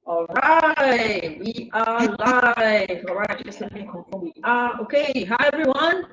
All right, we are live. All right, just let me confirm we are. Okay, hi everyone.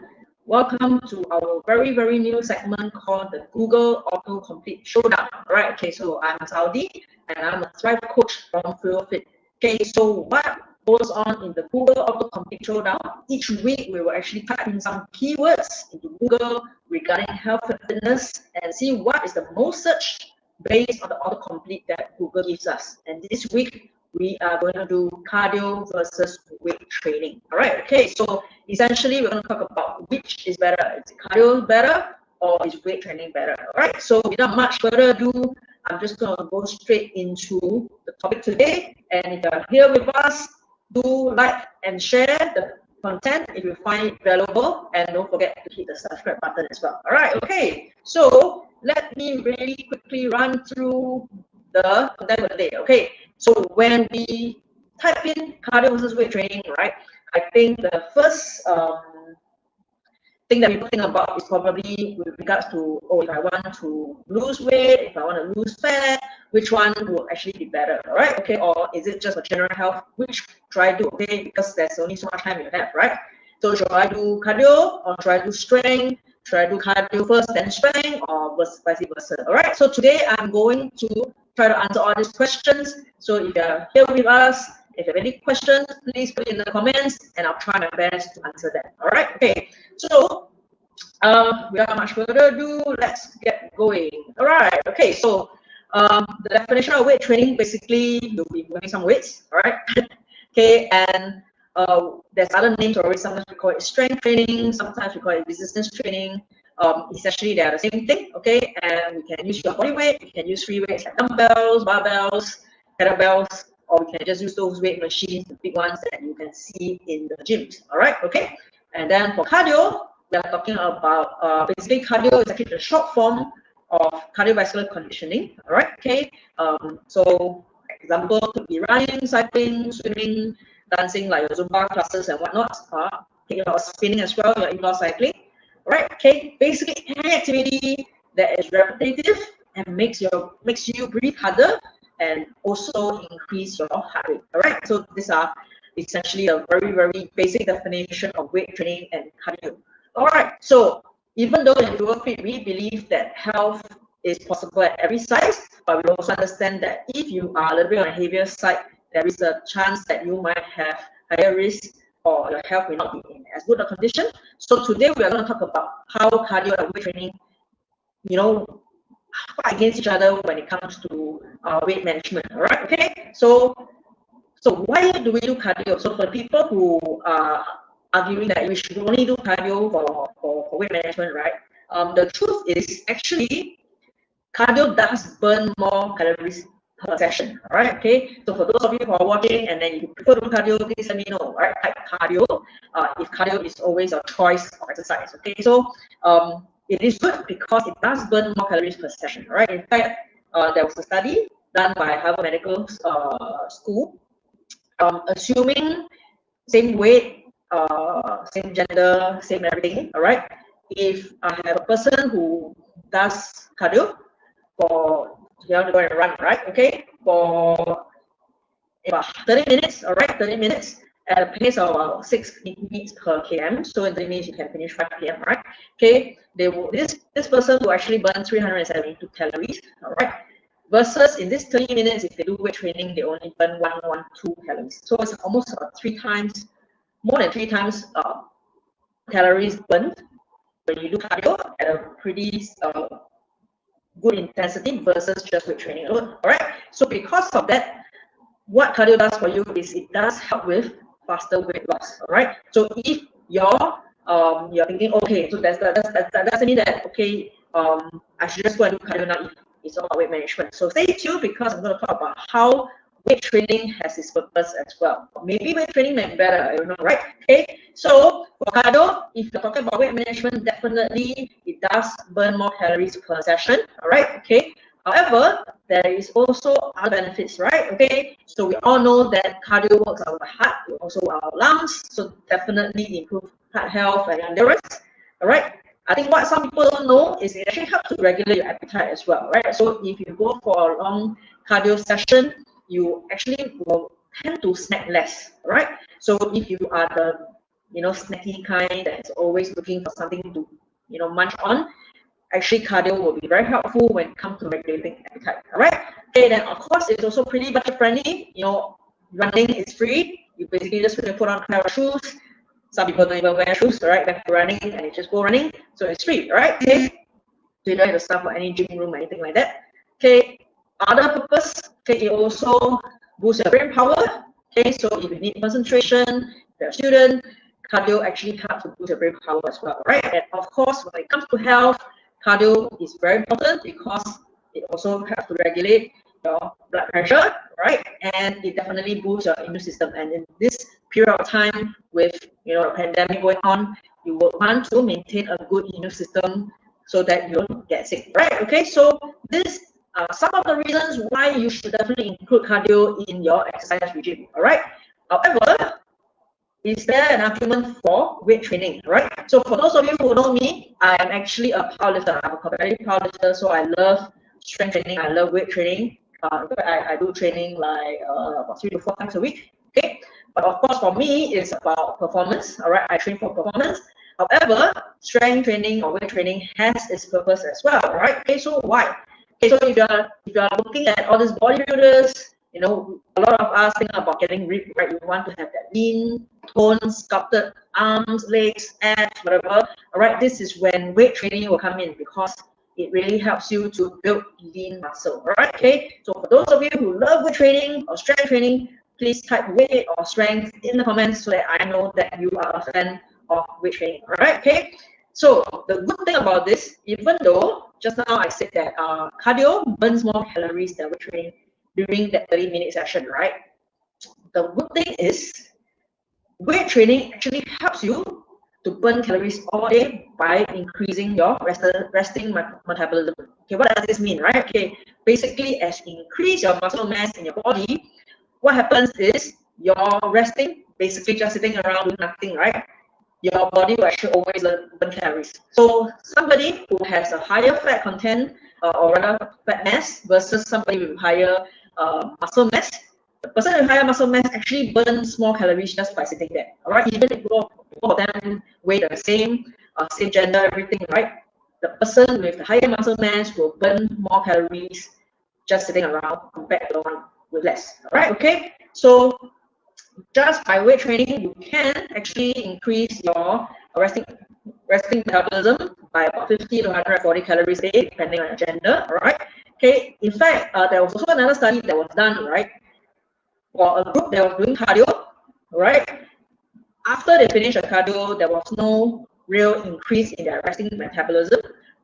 Welcome to our very new segment called the Google Autocomplete Showdown. All right, okay, so I'm Saudi and I'm a Thrive coach from FuelFit. Okay, so what goes on in the Google Autocomplete Showdown? Each week we will actually type in some keywords into Google regarding health and fitness and see what is the most searched based on the autocomplete that Google gives us. And this week, we are going to do cardio versus weight training. All right, okay, so essentially, we're going to talk about which is better. Is cardio better or is weight training better? All right, so without much further ado, I'm just going to go straight into the topic today. And if you're here with us, do like and share the content if you find it valuable, and don't forget to hit the subscribe button as well. All right, okay, so let me really quickly run through the content for the day. Okay, so when we type in cardio versus weight training, right, I think the first thing that people think about is probably with regards to, oh, if I want to lose weight, if I want to lose fat, which one will actually be better, all right? Okay, or is it just for general health? Which should I do? Okay, because there's only so much time you have, right? So should I do cardio or should I do strength? Should I do cardio first, then strength, or vice versa? All right. So today I'm going to try to answer all these questions. So if you're here with us, if you have any questions, please put it in the comments, and I'll try my best to answer them. All right. Okay. So without much further ado, let's get going. All right. Okay. So the definition of weight training, basically you'll be moving some weights. All right. Okay. And there's other names already. Sometimes we call it strength training, sometimes we call it resistance training. Essentially, they are the same thing, okay? And we can use your body weight, we can use free weights like dumbbells, barbells, kettlebells, or we can just use those weight machines, the big ones that you can see in the gyms, all right? Okay? And then for cardio, we are talking about, basically cardio is actually the short form of cardiovascular conditioning, all right? Okay? So, example could be running, cycling, swimming, dancing like your Zumba classes and whatnot, or spinning as well, your indoor cycling, right? Okay, basically any activity that is repetitive and makes you breathe harder and also increase your heart rate. All right, so these are essentially a very basic definition of weight training and cardio. All right, so even though in FuelFit we believe that health is possible at every size, but we also understand that if you are a little bit on the heavier side, there is a chance that you might have higher risk or your health may not be in as good a condition. So today we are going to talk about how cardio and weight training, fight against each other when it comes to weight management. All right, okay. So why do we do cardio? So for people who are arguing that we should only do cardio for weight management, right? The truth is actually cardio does burn more calories per session. All right, okay. So for those of you who are watching and then you prefer to do cardio, please let me know. All right, type cardio if cardio is always a choice of exercise. Okay, so it is good because it does burn more calories per session. All right. In fact, there was a study done by Harvard Medical School, assuming same weight, same gender, same everything. All right. If I have a person who does cardio for, you have to go and run, right? Okay, for about 30 minutes, all right, 30 minutes at a pace of about 6 beats per km. So in 30 minutes you can finish 5 km, right? Okay, this person will actually burn 372 calories, all right. Versus in this 30 minutes, if they do weight training, they only burn 112 calories. So it's almost more than three times calories burned when you do cardio at a pretty good intensity versus just weight training alone. All right. So because of that, what cardio does for you is it does help with faster weight loss. All right. So if you're thinking, okay, so that doesn't mean that okay, I should just go and do cardio now if it's all about weight management. So stay tuned because I'm going to talk about how weight training has its purpose as well. Maybe weight training may be better, I don't know, right? Okay, so for cardio, if you're talking about weight management, definitely it does burn more calories per session, all right? Okay, however, there is also other benefits, right? Okay, so we all know that cardio works our heart, also our lungs, so definitely improve heart health and endurance, all right? I think what some people don't know is it actually helps to regulate your appetite as well, right? So if you go for a long cardio session, you actually will tend to snack less, right? So if you are the snacky kind that's always looking for something to munch on, actually cardio will be very helpful when it comes to regulating appetite. All right. Okay, then of course it's also pretty budget friendly. Running is free. You basically just put on a pair of shoes. Some people don't even wear shoes, right? They're running and they just go running, so it's free, all right? Okay. So you don't have to start for any gym room or anything like that. Okay. Other purpose. Okay, it also boosts your brain power. Okay, so if you need concentration, if you're a student, cardio actually helps to boost your brain power as well, right? And of course, when it comes to health, cardio is very important because it also helps to regulate your blood pressure, right? And it definitely boosts your immune system. And in this period of time with a pandemic going on, you will want to maintain a good immune system so that you don't get sick, right? Okay, so this are some of the reasons why you should definitely include cardio in your exercise regime, all right? However, is there an argument for weight training, right? So for those of you who know me, I'm actually a powerlifter. I'm a competitive powerlifter, so I love strength training. I love weight training. I do training like about 3 to 4 times a week. Okay, but of course for me it's about performance. All right, I train for performance. However, strength training or weight training has its purpose as well, right? Okay, so why? Okay, so if you are looking at all these bodybuilders, a lot of us think about getting ripped, right? You want to have that lean, toned, sculpted arms, legs, abs, whatever. All right, this is when weight training will come in because it really helps you to build lean muscle. All right, okay. So for those of you who love weight training or strength training, please type weight or strength in the comments so that I know that you are a fan of weight training. All right, okay. So the good thing about this, even though just now I said that cardio burns more calories than weight training during that 30-minute session, right? The good thing is weight training actually helps you to burn calories all day by increasing your resting metabolism. Okay, what does this mean, right? Okay, basically as you increase your muscle mass in your body, what happens is you're resting, basically just sitting around doing nothing, right? Your body will actually always burn calories. So somebody who has a higher fat content or rather fat mass versus somebody with higher muscle mass, the person with higher muscle mass actually burns more calories just by sitting there. All right, even if both of them weigh the same, same gender, everything, right? The person with the higher muscle mass will burn more calories just sitting around compared to the one with less. All right, okay. So just by weight training, you can actually increase your resting metabolism by about 50 to 140 calories a day, depending on your gender. All right. Okay. In fact, there was also another study that was done, right, for a group that was doing cardio. All right. After they finished the cardio, there was no real increase in their resting metabolism.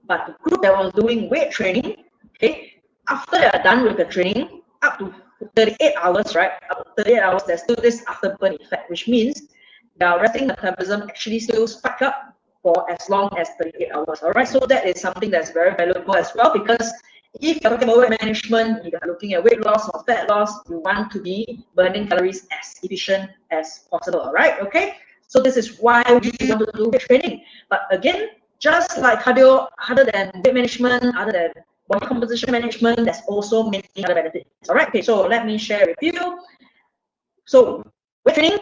But the group that was doing weight training, okay, after they are done with the training, up to 38 hours, right? Up to 38 hours, there's still this afterburn effect, which means their resting metabolism actually still spike up for as long as 38 hours. All right, so that is something that's very valuable as well, because if you're talking about weight management, you're looking at weight loss or fat loss, you want to be burning calories as efficient as possible. All right, okay. So this is why we want to do weight training. But again, just like cardio, other than weight management, other than body composition management, there's also many other benefits. All right, okay, so let me share with you. So weight training,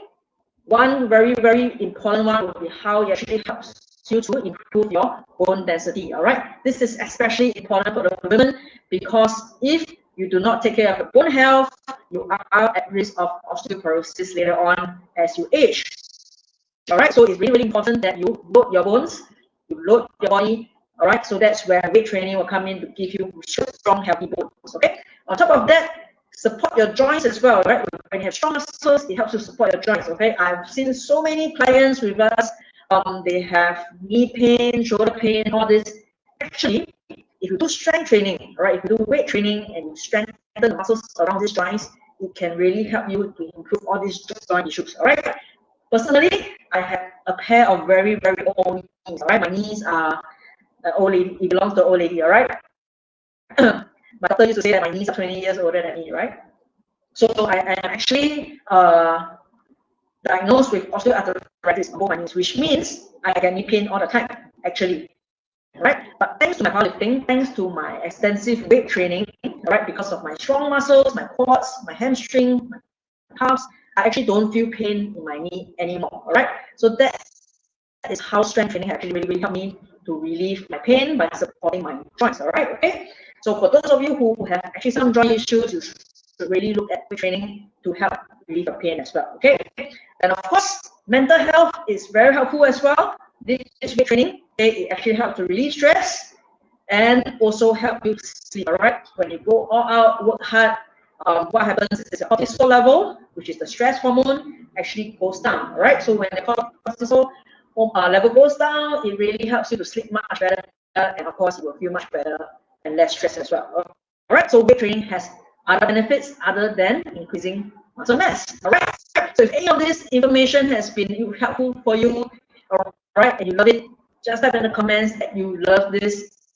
one very, very important one will be how it actually helps you to improve your bone density. All right, this is especially important for the women because if you do not take care of your bone health, you are at risk of osteoporosis later on as you age. All right, so it's really, really important that you load your bones, you load your body. All right, so that's where weight training will come in to give you strong, healthy bones. Okay. On top of that, support your joints as well. Right. When you have strong muscles, it helps to support your joints. Okay. I've seen so many clients with us. They have knee pain, shoulder pain, all this. Actually, if you do strength training, right, if you do weight training and you strengthen the muscles around these joints, it can really help you to improve all these joint issues. All right. Personally, I have a pair of very, very old knees. All right, my knees are old lady. It belongs to the old lady. All right. My doctor used to say that my knees are 20 years older than me. Right. So I am actually diagnosed with osteoarthritis on both my knees, which means I get knee pain all the time. Actually, right? But thanks to my powerlifting, thanks to my extensive weight training, right, because of my strong muscles, my quads, my hamstring, my calves, I actually don't feel pain in my knee anymore. All right, so that is how strength training actually really helped me to relieve my pain by supporting my joints. All right, okay. So for those of you who have actually some joint issues, you should really look at weight training to help relieve your pain as well. Okay, and of course, mental health is very helpful as well. This weight training, okay, it actually helps to relieve stress and also help you sleep. All right, when you go all out, work hard, what happens is the cortisol level, which is the stress hormone, actually goes down. All right, so when the cortisol level goes down, it really helps you to sleep much better, and of course, you will feel much better and less stress as well. All right, so weight training has other benefits other than increasing muscle mass. All right, so if any of this information has been helpful for you, all right, and you love it, just type in the comments that you love this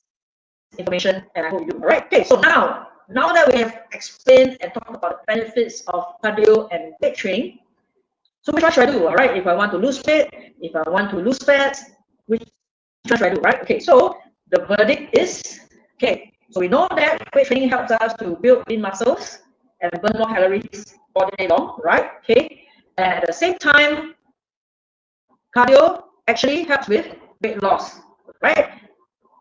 information, and I hope you do. All right, okay, so now that we have explained and talked about the benefits of cardio and weight training, so which one should I do? All right, if I want to lose weight, if I want to lose fat, which one should I do? Right, okay, so the verdict is, okay, so we know that weight training helps us to build lean muscles and burn more calories all day long, right? Okay, and at the same time, cardio actually helps with weight loss, right?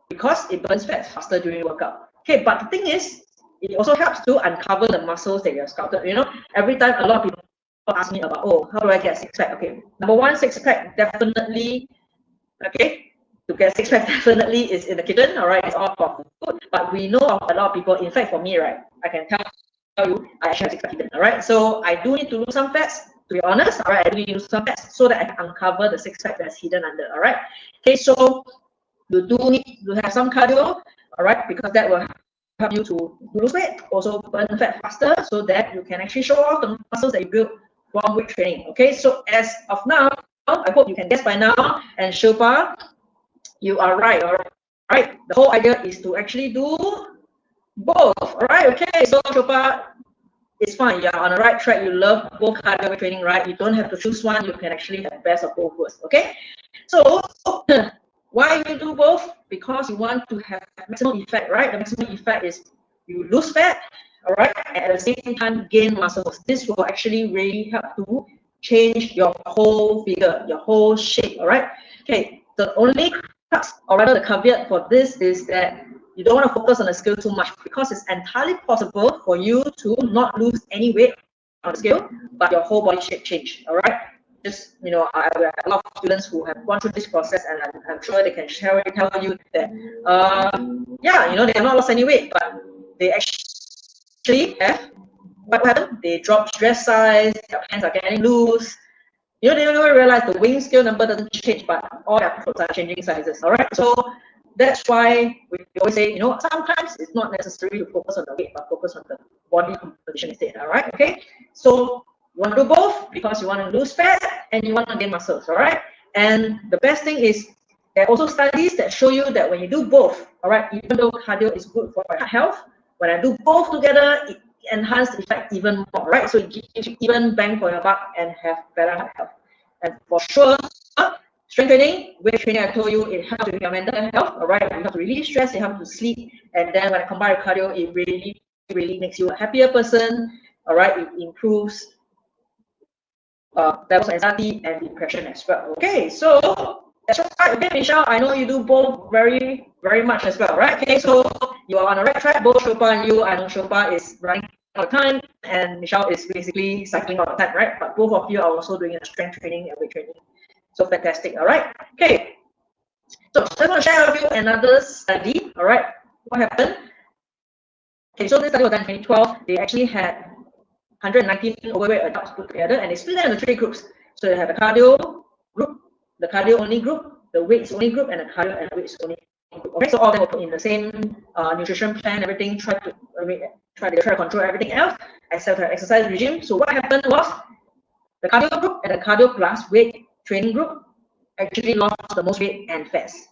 Because it burns fat faster during workout. Okay, but the thing is, it also helps to uncover the muscles that you have scouted. You know, every time a lot of people ask me about, oh, how do I get six pack? Okay, number one, six pack definitely, okay, to get six pack definitely is in the kitchen. All right, it's all for food. But we know of a lot of people. In fact, for me, right, I can tell you, I actually have six pack hidden. All right, so I do need to lose some fats. To be honest, all right, I do need to lose some fats so that I can uncover the six pack that's hidden under. All right, okay, so you do need to have some cardio, all right, because that will help you to lose weight, also burn fat faster, so that you can actually show off the muscles that you built from weight training. Okay, so as of now, I hope you can guess by now, and Shilpa, you are right. All right, the whole idea is to actually do both. All right, okay, so Shilpa, it's fine. You're on the right track. You love both cardio and training, right? You don't have to choose one. You can actually have the best of both worlds. Okay, so why you do both? Because you want to have maximum effect, right? The maximum effect is you lose fat, all right, and at the same time gain muscles. This will actually really help to change your whole figure, your whole shape, all right? Okay, the only crux, or rather the caveat for this is that you don't want to focus on the scale too much, because it's entirely possible for you to not lose any weight on the scale, but your whole body shape change, all right? Just, you know, I have a lot of students who have gone through this process, and I'm sure they can tell you that, yeah, you know, they have not lost any weight, but they actually have, what happened? They drop dress size, their pants are getting loose. You know, they don't even realize the weighing scale number doesn't change, but all their clothes are changing sizes, all right? So that's why we always say, you know, sometimes it's not necessary to focus on the weight, but focus on the body composition instead, all right? Okay, so you want to do both because you want to lose fat and you want to gain muscles, all right? And the best thing is, there are also studies that show you that when you do both, all right, even though cardio is good for heart health, when I do both together, it enhances the effect even more, right? So it gives you even bang for your buck and have better heart health. And for sure, strength training, weight training, I told you, it helps with your mental health, all right? You have to relieve stress, you have to sleep, and then when I combine with cardio, it really makes you a happier person, all right? It improves levels of anxiety and depression as well. Okay, so that's right. Okay, Michelle, I know you do both very, very much as well, right? Okay, so you are on the right track. Both Shilpa and you, I know Shilpa is running all the time, and Michelle is basically cycling all the time, right? But both of you are also doing a strength training and weight training. So fantastic, all right? Okay, so just want to share with you another study, all right? What happened? Okay, so this study was done in 2012. They actually had 119 overweight adults put together, and they split them into 3 groups. So they have a cardio group, the cardio only group, the weights only group, and the cardio and weights only group. Okay, so all of them were put in the same nutrition plan, everything, try to control everything else except the exercise regime. So what happened was the cardio group and the cardio plus weight training group actually lost the most weight and fats.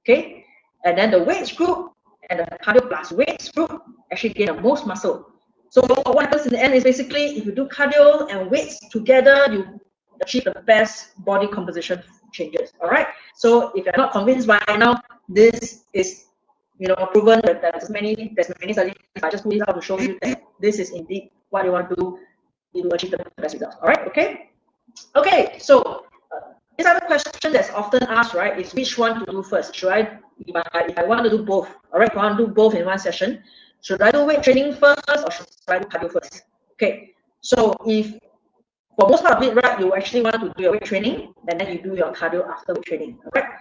Okay, and then the weights group and the cardio plus weights group actually gain the most muscle. So what happens in the end is basically, if you do cardio and weights together, you achieve the best body composition changes. All right. So if you're not convinced by now, this is proven that there's many studies. I just put it out to show you that this is indeed what you want to do to achieve the best results. All right. Okay. Okay. So this other question that's often asked, right, is which one to do first? Should I, if I want to do both, all right, if I want to do both in one session, should I do weight training first or should I do cardio first? Okay, so if for most part of it, right, you actually want to do your weight training and then you do your cardio after weight training, all right?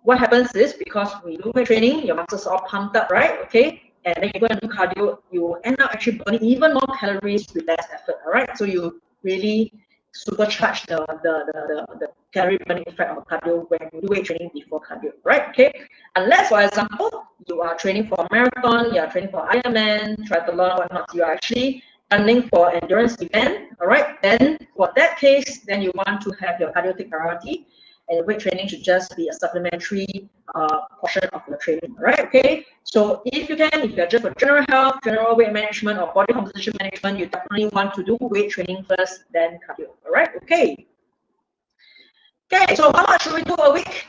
What happens is because we do weight training, your muscles are all pumped up, right? Okay, and then you go and do cardio, you will end up actually burning even more calories with less effort, all right? So you really supercharge the calorie burning effect of cardio when you do weight training before cardio, right? Okay, unless, for example, you are training for a marathon, you are training for Ironman, triathlon, whatnot, you are actually running for endurance event, all right? Then for that case, then you want to have your cardio take priority, and weight training should just be a supplementary portion of your training, all right? Okay, so if you can, if you're just for general health, general weight management, or body composition management, you definitely want to do weight training first, then cardio, all right? Okay. Okay, so how much should we do a week?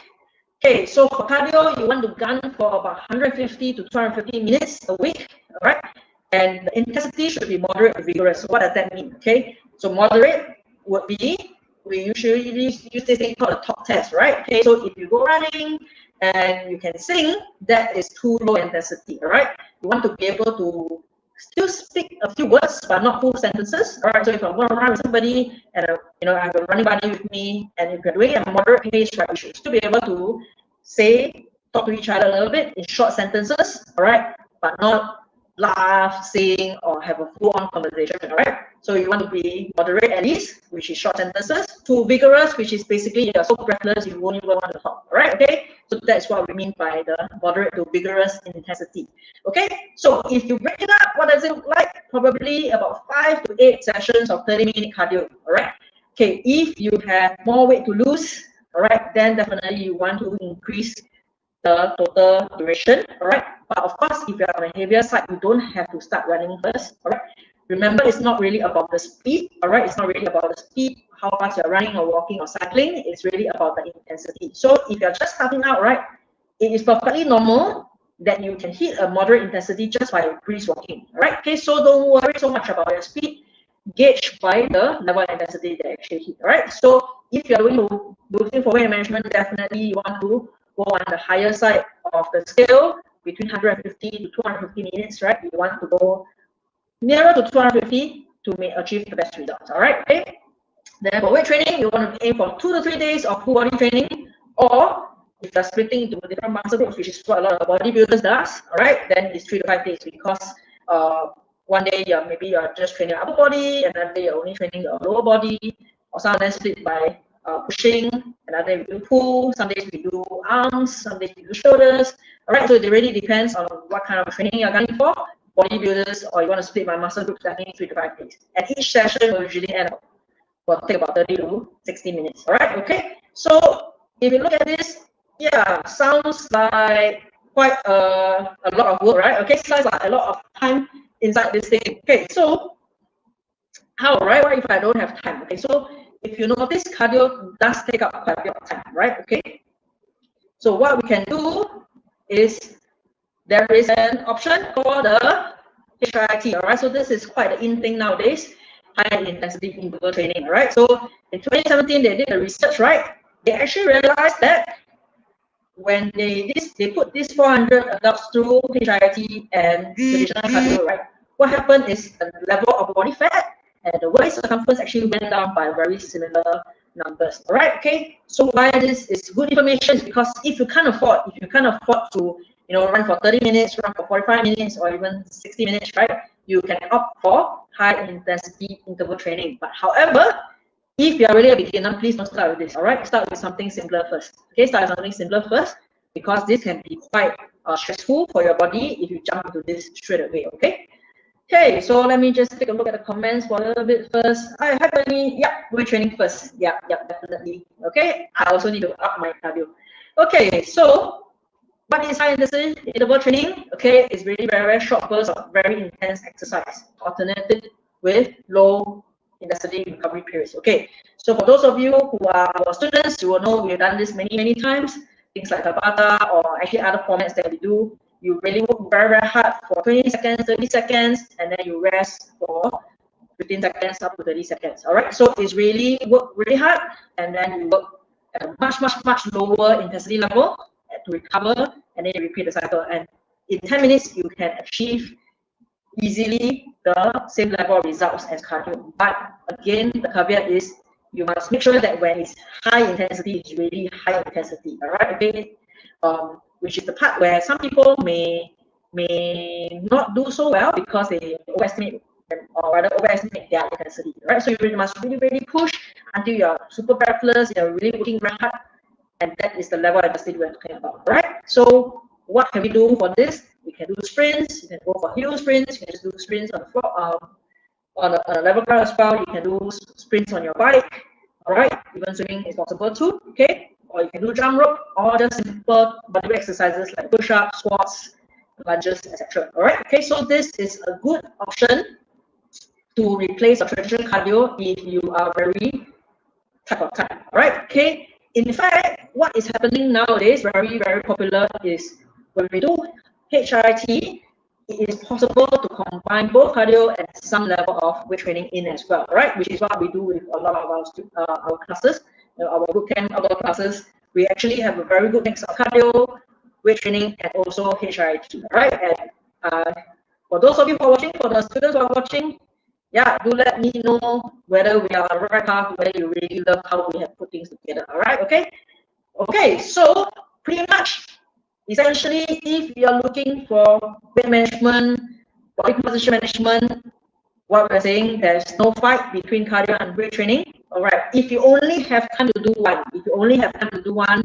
Okay, so for cardio, you want to gun for about 150 to 250 minutes a week, all right? And the intensity should be moderate to vigorous. So what does that mean? Okay, so moderate would be, we usually use this thing called a talk test, right? Okay, so if you go running and you can sing, that is too low intensity, all right? You want to be able to still speak a few words, but not full sentences, all right? So if I'm going to run with somebody and I have a running buddy with me, and if you're doing it at a moderate pace, right, you should still be able to talk to each other a little bit in short sentences, all right? But not laugh, sing, or have a full-on conversation, all right? So you want to be moderate at least, which is short sentences, to vigorous, which is basically you're so breathless you won't even want to talk, all right? Okay, so that's what we mean by the moderate to vigorous intensity. Okay, so if you break it up, what does it look like? Probably about 5 to 8 sessions of 30-minute cardio, all right? Okay, if you have more weight to lose, all right, then definitely you want to increase the total duration, all right? But of course, if you're on a heavier side, you don't have to start running first, all right? Remember, it's not really about the speed, all right? It's not really about the speed, how fast you're running or walking or cycling. It's really about the intensity. So if you're just starting out, right, it is perfectly normal that you can hit a moderate intensity just by brisk walking, all right? Okay, so don't worry so much about your speed. Gauge by the level of intensity that you actually hit, all right? So if you're looking for weight management, definitely you want to go on the higher side of the scale between 150 to 250 minutes, right? You want to go nearer to 250 to achieve the best results, all right? Okay. Then for weight training, you want to aim for 2 to 3 days of full body training, or if you're splitting into different muscle groups, which is what a lot of bodybuilders does, all right? Then it's 3 to 5 days because one day maybe you're just training upper body, another day you're only training the lower body, or some of them split by pushing, another day we do pull, some days we do arms, some days we do shoulders, all right? So it really depends on what kind of training you're going for. Bodybuilders, or you want to split by muscle groups, definitely 3 to 5 days. And each session will usually take about 30 to 60 minutes, all right? Okay, so if you look at this, yeah, sounds like quite a lot of work, right? Okay, sounds like a lot of time inside this thing. Okay, so how, right? What if I don't have time? Okay, so if you notice, cardio does take up quite a bit of time, right? Okay, so what we can do is there is an option called the HIIT, all right? So this is quite an in thing nowadays, high intensity interval training, all right? So in 2017, they did a research, right? They actually realized that when they put these 400 adults through HIIT and traditional cardio, right? What happened is the level of body fat and the waist circumference actually went down by very similar numbers. All right, okay. So why this is good information is because if you can't afford to run for 30 minutes, run for 45 minutes, or even 60 minutes, right? You can opt for high intensity interval training. But however, if you are really a beginner, please don't start with this, all right? Start with something simpler first. Okay, start with something simpler first because this can be quite stressful for your body if you jump into this straight away, okay? Okay, so let me just take a look at the comments for a little bit first. I have any, yeah, weight training first. Yeah, definitely. Okay, I also need to up my cardio. Okay, so what is high intensity interval training? Okay, it's really very, very short bursts of very intense exercise, alternated with low intensity recovery periods. Okay, So for those of you who are our students, you will know we've done this many times. Things like Tabata or actually other formats that we do. You really work very hard for 20 seconds, 30 seconds, and then you rest for 15 seconds up to 30 seconds. All right. So it's really work really hard, and then you work at a much lower intensity level to recover, and then you repeat the cycle. And in 10 minutes, you can achieve easily the same level of results as cardio. But again, the caveat is you must make sure that when it's high intensity, it's really high intensity. All right. Okay. Which is the part where some people may not do so well because they overestimate or rather overestimate their intensity, right? So you must really push until you're super breathless, you're really working very hard, and that is the level of intensity we're talking about, right? So what can we do for this? We can do sprints, you can go for hill sprints, you can just do sprints on the floor, on a level ground as well. You can do sprints on your bike, all right? Even swimming is possible too, okay? Or you can do jump rope, or just simple body exercises like push-ups, squats, lunges, etc. All right. Okay. So this is a good option to replace a traditional cardio if you are very tight of time. All right. Okay. In fact, what is happening nowadays, very popular, is when we do HIIT, it is possible to combine both cardio and some level of weight training in as well. Right. Which is what we do with a lot of our classes. Our bootcamp outdoor classes, we actually have a very good mix of cardio, weight training, and also HIIT, right? And for those of you who are watching, for the students who are watching, yeah, do let me know whether we are on the right path, whether you really love how we have put things together, all right? Okay. Okay, so pretty much, essentially, if you are looking for weight management, body composition management, what we're saying, there's no fight between cardio and weight training. All right. If you only have time to do one,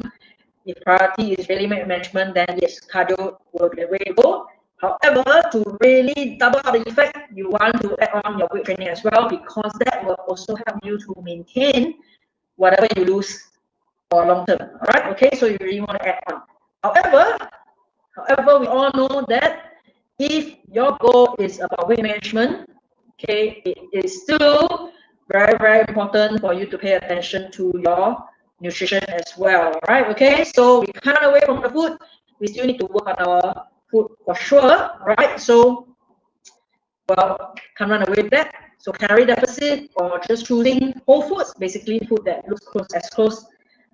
if priority is really weight management, then yes, cardio will be the way to go. However, to really double the effect, you want to add on your weight training as well, because that will also help you to maintain whatever you lose for long term. All right. Okay. So you really want to add on. However, we all know that if your goal is about weight management, okay, it is still very important for you to pay attention to your nutrition as well. All right. Okay. So we can't run away from the food. We still need to work on our food for sure. All right. So, well, can't run away with that. So calorie deficit or just choosing whole foods, basically food that looks as close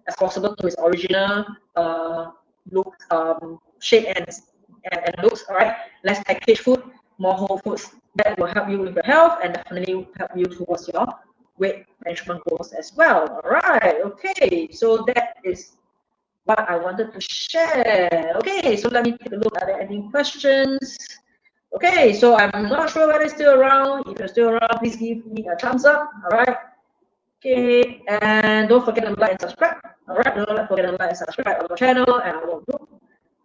as possible to its original look, shape and looks. All right. Less packaged food, more whole foods. That will help you with your health and definitely help you towards your weight management goals as well. All right. Okay. So that is what I wanted to share. Okay. So let me take a look at any questions. Okay. So I'm not sure whether it's still around. If you're still around, please give me a thumbs up. All right. Okay. And don't forget to like and subscribe. All right. Don't forget to like and subscribe on our channel and our group.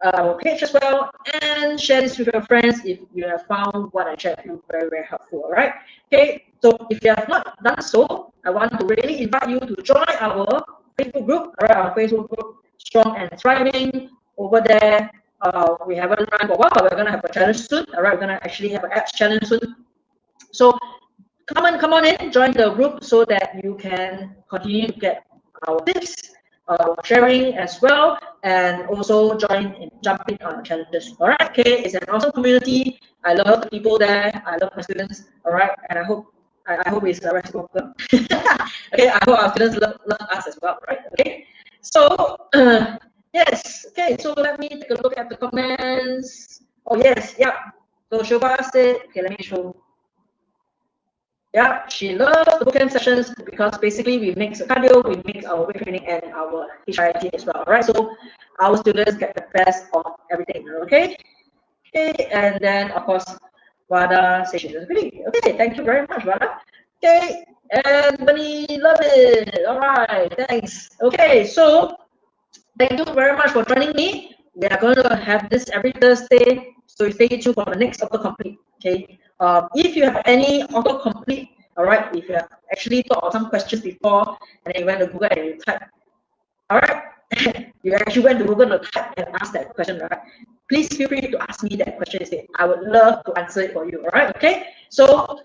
Our page as well, and share this with your friends if you have found what I shared with you very helpful. All right. Okay. So if you have not done so, I want to really invite you to join our Facebook group. All right. Our Facebook group, Strong and Thriving. Over there, we haven't run for a while, but we're gonna have a challenge soon. All right. We're gonna actually have an apps challenge soon. So come on in, join the group so that you can continue to get our tips. Sharing as well, and also jump in on challenges. All right. Okay. It's an awesome community. I love the people there. I love my students. All right. And I hope it's reciprocal. Okay. I hope our students love us as well. Right. Okay. So yes. Okay. So let me take a look at the comments. Oh yes. Yeah. So Shobha said, okay, let me show. Yeah, she loves the bootcamp sessions because basically we mix cardio, we mix our weight training and our HIIT as well. All right, so our students get the best of everything. Okay, okay, and then of course, Wada says she's really okay. Thank you very much, Wada. Okay, and Bunny, love it. All right, thanks. Okay, so thank you very much for joining me. We are going to have this every Thursday, so stay tuned for the next autocomplete. Okay. If you have any autocomplete, all right, if you have actually thought of some questions before and then you went to Google and you type, all right, you actually went to Google to type and ask that question, right? Please feel free to ask me that question instead. I would love to answer it for you, all right, okay? So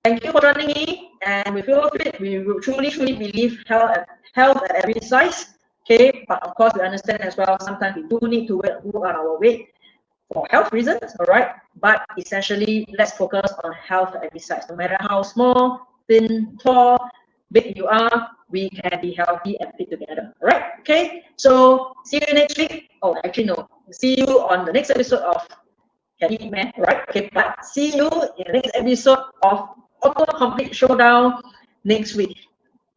thank you for joining me. And with FuelFit, we will truly believe health at every size. Okay, but of course we understand as well, sometimes we do need to move on our weight for health reasons, all right? But essentially, let's focus on health at every size. No matter how small, thin, tall, big you are, we can be healthy and fit together, all right? Okay, so see you next week. Oh, actually no, see you on the next episode of Can Eat Man, right? Okay, but see you in the next episode of Autocomplete Showdown next week.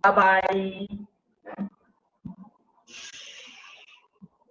Bye-bye.